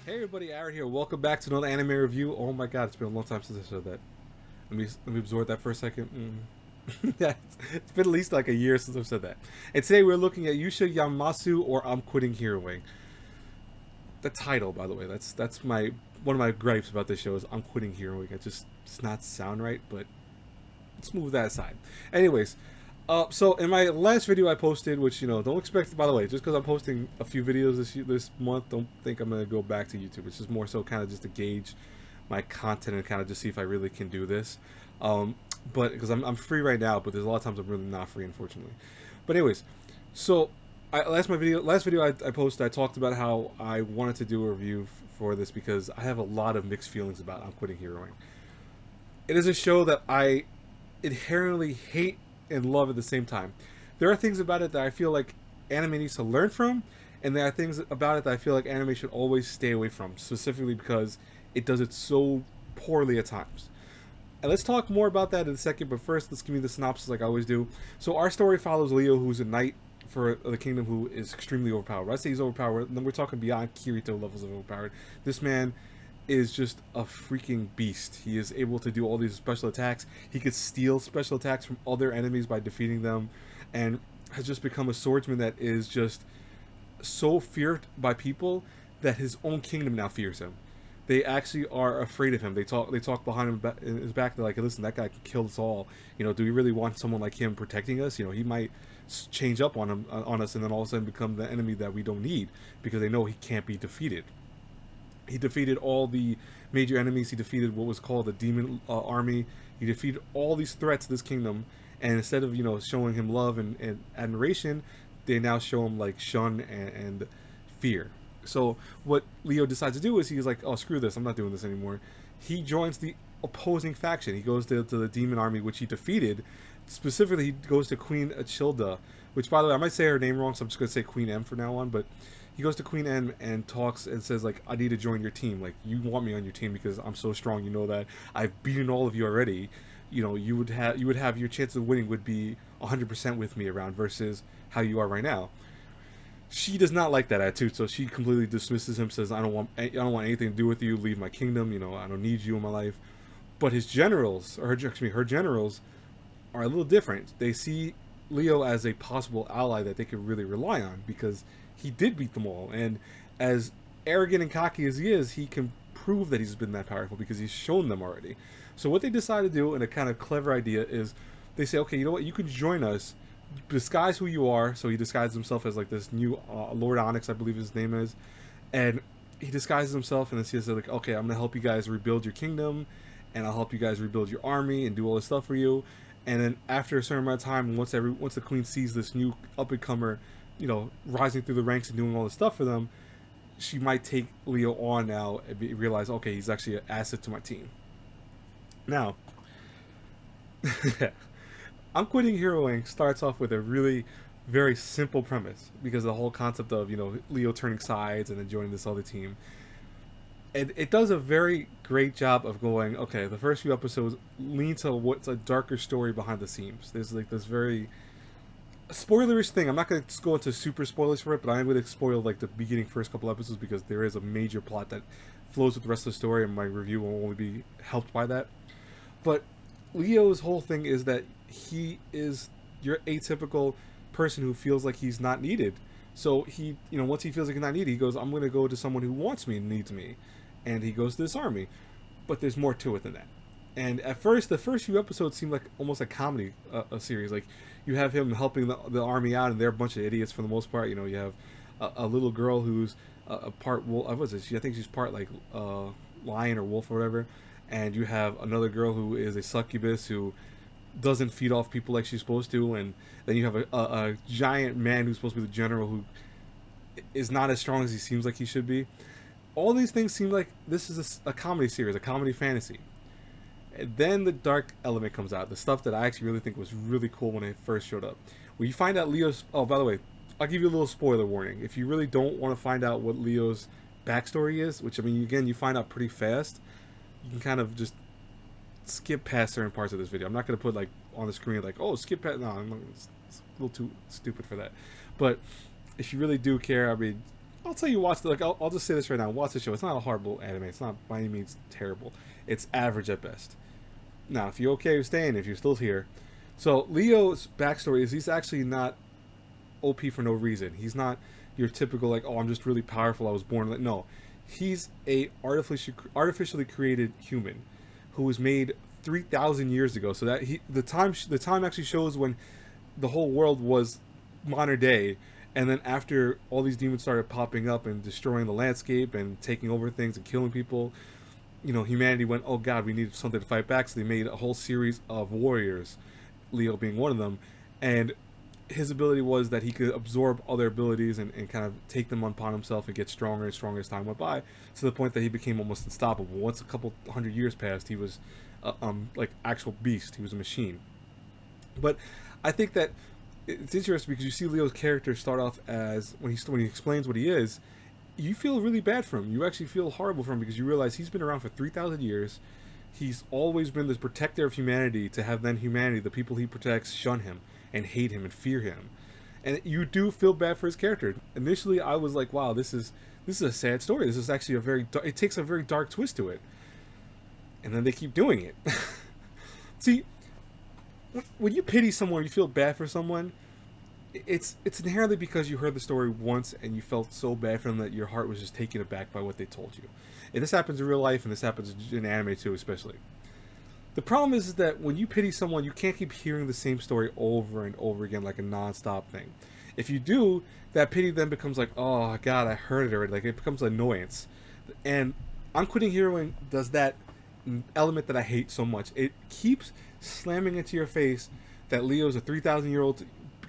Hey everybody, Aaron here. Welcome back to another anime review. Oh my god, it's been a long time since I said that. Let me absorb that for a second. Yeah, it's been at least like a year since I've said that. And today we're looking at Yusha Yamasu or I'm Quitting Heroing. The title, by the way, that's my one of my gripes about this show is I'm Quitting Heroing. It just does not sound right, but let's move that aside. Anyways, so in my last video I posted, which don't expect. By the way, just because I'm posting a few videos this month, don't think I'm gonna go back to YouTube. It's just more so kind of just to gauge my content and kind of just see if I really can do this. But because I'm free right now, but there's a lot of times I'm really not free, unfortunately. But anyways, so last video I posted, I talked about how I wanted to do a review for this because I have a lot of mixed feelings about I'm Quitting Heroing. It is a show that I inherently hate and love at the same time. There are things about it that I feel like anime needs to learn from, and there are things about it that I feel like anime should always stay away from, specifically because it does it so poorly at times. And let's talk more about that in a second, but first let's give me the synopsis like I always do. So our story follows Leo, who's a knight for the kingdom who is extremely overpowered. When I say he's overpowered, then we're talking beyond Kirito levels of overpowered. This man is just a freaking beast. He is able to do all these special attacks. He could steal special attacks from other enemies by defeating them, and has just become a swordsman that is just so feared by people that his own kingdom now fears him. They actually are afraid of him. They talk behind him in his back. They're like, "Listen, that guy can kill us all. Do we really want someone like him protecting us? He might change up on us, and then all of a sudden become the enemy that we don't need because they know he can't be defeated." He defeated all the major enemies. He defeated what was called the demon army. He defeated all these threats to this kingdom. And instead of showing him love and admiration, they now show him like shun and fear. So what Leo decides to do is he's like, "Oh, screw this! I'm not doing this anymore." He joins the opposing faction. He goes to the demon army, which he defeated. Specifically, he goes to Queen Achilda, which, by the way, I might say her name wrong, so I'm just gonna say Queen M for now on. But he goes to Queen M and talks and says like, "I need to join your team. Like, you want me on your team because I'm so strong. You know that I've beaten all of you already. You would have your chance of winning would be 100% with me around versus how you are right now." She does not like that attitude, so she completely dismisses him. Says, I don't want anything to do with you. Leave my kingdom. I don't need you in my life." But his generals, or her generals, are a little different. They see Leo as a possible ally that they could really rely on because he did beat them all, and as arrogant and cocky as he is, he can prove that he's been that powerful because he's shown them already. So what they decide to do, in a kind of clever idea, is they say, "Okay, you know what? You can join us. Disguise who you are." So he disguises himself as like this new Lord Onyx, I believe his name is, and he disguises himself and then says like, "Okay, I'm gonna help you guys rebuild your kingdom, and I'll help you guys rebuild your army and do all this stuff for you." And then after a certain amount of time, once the queen sees this new up and comer, rising through the ranks and doing all this stuff for them, she might take Leo on now and realize, okay, he's actually an asset to my team. Now, I'm Quitting Heroing starts off with a really very simple premise because the whole concept of Leo turning sides and then joining this other team, and it does a very great job of going, okay, the first few episodes lean to what's a darker story behind the scenes. There's like this very spoilerish thing. I'm not going to go into super spoilers for it, but I am going to spoil like the beginning first couple episodes because there is a major plot that flows with the rest of the story, and my review will only be helped by that. But Leo's whole thing is that he is your atypical person who feels like he's not needed. So he, once he feels like he's not needed, he goes, "I'm going to go to someone who wants me and needs me," and he goes to this army. But there's more to it than that. And at first, the first few episodes seem like almost a comedy a series. Like, you have him helping the army out, and they're a bunch of idiots for the most part. You have a little girl who's a part wolf. What is it? I think she's part like lion or wolf or whatever. And you have another girl who is a succubus who doesn't feed off people like she's supposed to. And then you have a giant man who's supposed to be the general who is not as strong as he seems like he should be. All these things seem like this is a comedy series, a comedy fantasy. And then the dark element comes out, the stuff that I actually really think was really cool when it first showed up. When you find out Leo's... Oh, by the way, I'll give you a little spoiler warning. If you really don't want to find out what Leo's backstory is, which, I mean, again, you find out pretty fast, you can kind of just skip past certain parts of this video. I'm not going to put, like, on the screen, like, "Oh, skip past..." No, it's a little too stupid for that. But if you really do care, I mean, I'll tell you, watch the, like I'll just say this right now. Watch the show. It's not a horrible anime. It's not by any means terrible. It's average at best. Now, if you're okay with staying, if you're still here, so Leo's backstory is he's actually not OP for no reason. He's not your typical like, oh, I'm just really powerful. I was born like no. He's a artificially created human who was made 3,000 years ago. So that the time actually shows when the whole world was modern day, and then after all these demons started popping up and destroying the landscape and taking over things and killing people, you know, humanity went, oh god, we need something to fight back. So they made a whole series of warriors, Leo being one of them, and his ability was that he could absorb other abilities and kind of take them upon himself and get stronger and stronger as time went by, to the point that he became almost unstoppable. Once a couple hundred years passed, he was like actual beast. He was a machine. But I think that it's interesting because you see Leo's character start off as when he explains what he is, you feel really bad for him. You actually feel horrible for him because you realize he's been around for 3,000 years. He's always been this protector of humanity, to have then humanity, the people he protects, shun him and hate him and fear him. And you do feel bad for his character. Initially, I was like, wow, this is a sad story. This is actually it takes a very dark twist to it. And then they keep doing it. See, when you pity someone, you feel bad for someone, it's inherently because you heard the story once and you felt so bad for them that your heart was just taken aback by what they told you. And this happens in real life, and this happens in anime too, especially. The problem is that when you pity someone, you can't keep hearing the same story over and over again like a non-stop thing. If you do, that pity then becomes like, oh god, I heard it already. Like, it becomes an annoyance. And I'm Quitting Heroing does that element that I hate so much. It keeps slamming into your face that Leo's a 3,000-year-old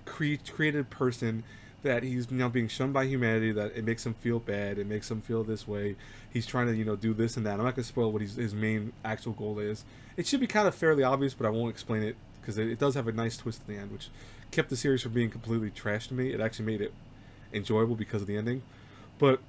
created person, that he's now being shunned by humanity, that it makes him feel bad, it makes him feel this way. He's trying to, you know, do this and that. I'm not going to spoil what his main actual goal is. It should be kind of fairly obvious, but I won't explain it because it does have a nice twist at the end, which kept the series from being completely trash to me. It actually made it enjoyable because of the ending. But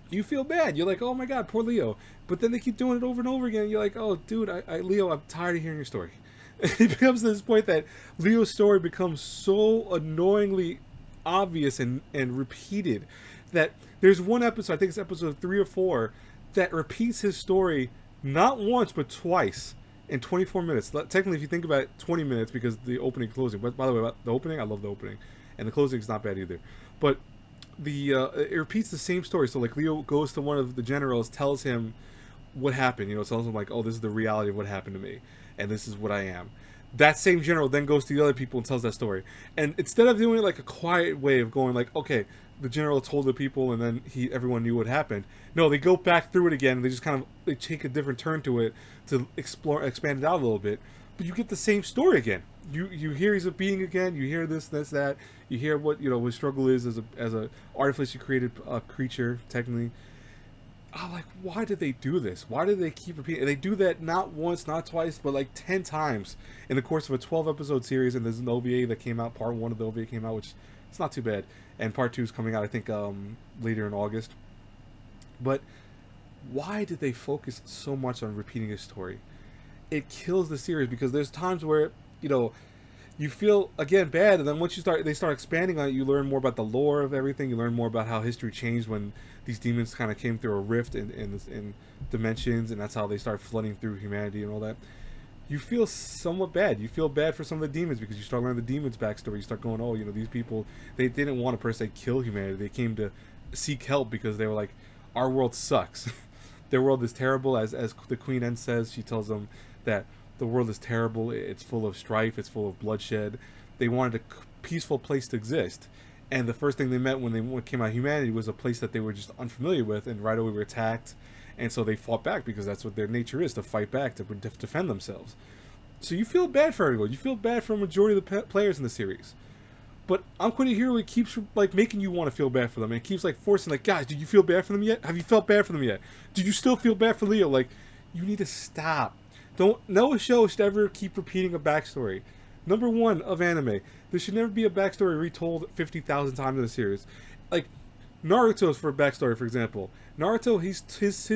you feel bad. You're like, oh my god, poor Leo. But then they keep doing it over and over again. You're like, oh dude, Leo, I'm tired of hearing your story. It becomes to this point that Leo's story becomes so annoyingly obvious and repeated that there's one episode, I think it's episode 3 or 4, that repeats his story not once but twice in 24 minutes. Technically, if you think about it, 20 minutes because the opening and closing. But by the way, the opening, I love the opening, and the closing is not bad either. But it repeats the same story. So like Leo goes to one of the generals, tells him what happened. You know, tells him like, oh, this is the reality of what happened to me, and this is what I am. That same general then goes to the other people and tells that story. And instead of doing it like a quiet way of going like, okay, the general told the people and then everyone knew what happened. No, they go back through it again and they just kind of they take a different turn to it to expand it out a little bit. But you get the same story again. You hear he's a being again. You hear this, that. You hear what, you know, his struggle is as a artificially created creature, technically. I'm like, why did they do this? Why did they keep repeating? And they do that not once, not twice, but like 10 times in the course of a 12-episode series. And there's an OVA that came out. Part 1 of the OVA came out, which it's not too bad. And Part 2 is coming out, I think, later in August. But why did they focus so much on repeating his story? It kills the series because there's times where, you know, you feel again bad, and then once they start expanding on it, you learn more about the lore of everything. You learn more about how history changed when these demons kind of came through a rift in dimensions, and that's how they start flooding through humanity and all that. You feel somewhat bad. You feel bad for some of the demons because you start learning the demons' backstory. You start going, oh, you know, these people, they didn't want to per se kill humanity. They came to seek help because they were like, our world sucks. Their world is terrible. As the Queen End says, she tells them that the world is terrible. It's full of strife. It's full of bloodshed. They wanted a peaceful place to exist. And the first thing they met when they came out of humanity was a place that they were just unfamiliar with, and right away were attacked. And so they fought back because that's what their nature is, to fight back, to defend themselves. So you feel bad for everyone. You feel bad for a majority of the players in the series. But I'm Quitting Hero, it keeps like making you want to feel bad for them. And it keeps like forcing, like, guys, did you feel bad for them yet? Have you felt bad for them yet? Did you still feel bad for Leo? Like, you need to stop. No show should ever keep repeating a backstory. Number 1 of anime, there should never be a backstory retold 50,000 times in a series. Like Naruto's for backstory, for example. Naruto, his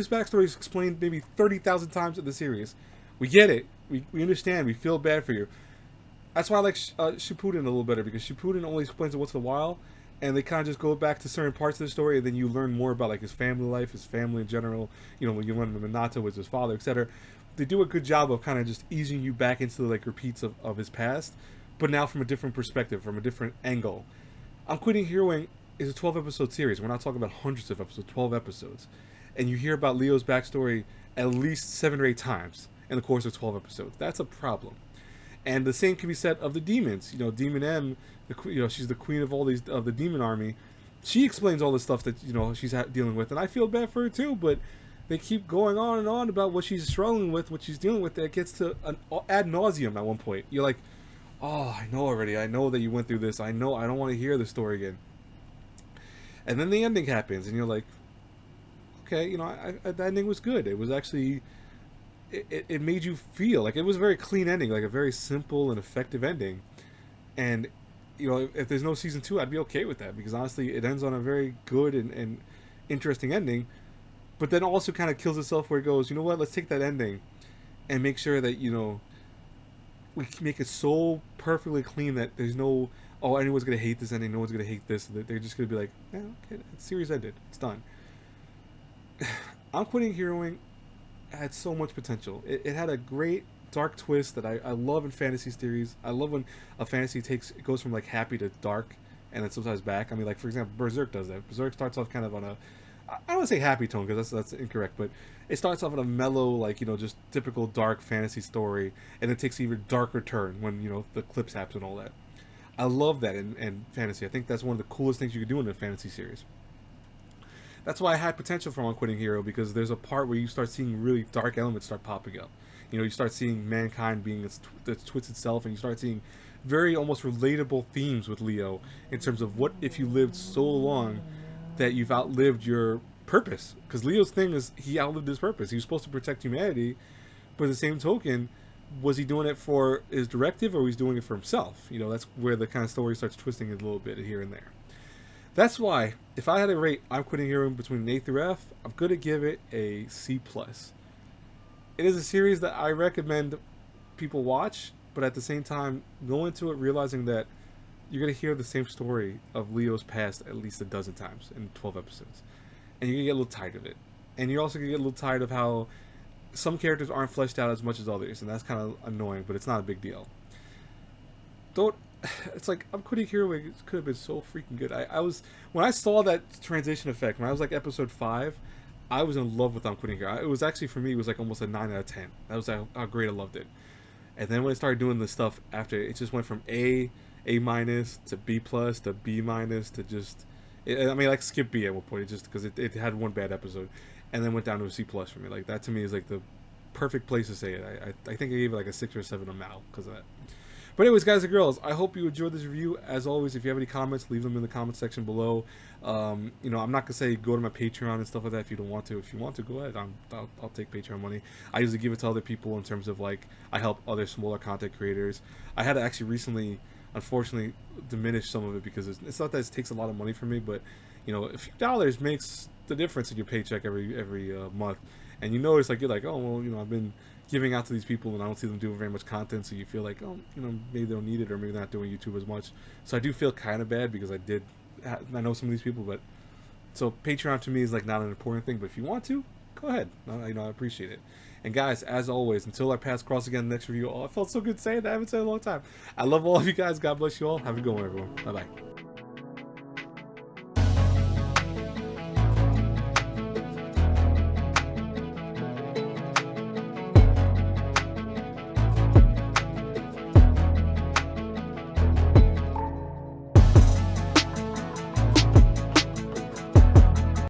backstory is explained maybe 30,000 times in the series. We get it. We understand. We feel bad for you. That's why I like Shippuden a little better, because Shippuden only explains it once in a while, and they kind of just go back to certain parts of the story, and then you learn more about like his family life, his family in general. You know, when you learn Minato was his father, etc. They do a good job of kind of just easing you back into like repeats of his past, but now from a different perspective, from a different angle. I'm Quitting Heroing is a 12 episode series. We're not talking about hundreds of episodes, 12 episodes, and you hear about Leo's backstory at least 7 or 8 times in the course of 12 episodes. That's a problem. And the same can be said of the demons. You know, Demon M, she's the queen of all these of the demon army. She explains all the stuff that she's dealing with, and I feel bad for her too. But they keep going on and on about what she's struggling with, what she's dealing with. That gets to an ad nauseum at one point. You're like, oh, I know already. I know that you went through this. I know. I don't want to hear the story again. And then the ending happens, and you're like, okay, the ending was good. It was actually. It made you feel like it was a very clean ending, like a very simple and effective ending. And if there's no season 2, I'd be okay with that, because honestly it ends on a very good and interesting ending, but then also kind of kills itself where it goes, you know what, let's take that ending and make sure that we can make it so perfectly clean that there's no, oh, anyone's gonna hate this ending, no one's gonna hate this, that they're just gonna be like, yeah, okay, the series ended, it's done. I'm Quitting Heroing had so much potential. It had a great dark twist that I love in fantasy series. I love when a fantasy it goes from like happy to dark, and then sometimes back. I mean, like for example, Berserk does that. Berserk starts off kind of on a, I don't want to say happy tone, because that's incorrect, but it starts off on a mellow, like just typical dark fantasy story, and it takes an even darker turn when the clips happen and all that. I love that in fantasy. I think that's one of the coolest things you could do in a fantasy series. That's why I had potential for Unquitting Hero, because there's a part where you start seeing really dark elements start popping up. You start seeing mankind being its twisted self, and you start seeing very almost relatable themes with Leo in terms of what if you lived so long that you've outlived your purpose. Because Leo's thing is he outlived his purpose. He was supposed to protect humanity, but at the same token, was he doing it for his directive, or was he doing it for himself? That's where the kind of story starts twisting a little bit here and there. That's why, if I had to rate I'm Quitting Heroing between an A through F, I'm going to give it a C+. It is a series that I recommend people watch, but at the same time, go into it realizing that you're going to hear the same story of Leo's past at least a dozen times in 12 episodes. And you're going to get a little tired of it. And you're also going to get a little tired of how some characters aren't fleshed out as much as others, and that's kind of annoying, but it's not a big deal. It's like I'm Quitting Heroing. It could have been so freaking good. I was, when I saw that transition effect when I was like episode 5, I was in love with I'm Quitting Heroing. It was actually, for me, it was like almost a 9 out of 10. That was how great I loved it. And then when I started doing the stuff after, it just went from A minus to B plus to B minus to just, I mean, like skip B at one point, just because it had one bad episode, and then went down to a C plus for me. Like that to me is like the perfect place to say it. I think I gave it like a 6 or 7 on now because of that. But anyways, guys and girls, I hope you enjoyed this review. As always, if you have any comments, leave them in the comment section below. I'm not going to say go to my Patreon and stuff like that if you don't want to. If you want to, go ahead. I'll take Patreon money. I usually give it to other people in terms of, like, I help other smaller content creators. I had to actually recently, unfortunately, diminish some of it because it's not that it takes a lot of money from me, but, a few dollars makes the difference in your paycheck every month. And you notice, like, you're like, oh, well, I've been giving out to these people and I don't see them doing very much content, so you feel like, oh, maybe they don't need it, or maybe they're not doing YouTube as much. So I do feel kind of bad because I know some of these people, but so Patreon to me is like not an important thing, but if you want to, go ahead. I appreciate it. And guys, as always, until our paths cross again in the next review, it felt so good saying that. I haven't said it in a long time. I love all of you guys. God bless you all. Have a good one, everyone. Bye bye.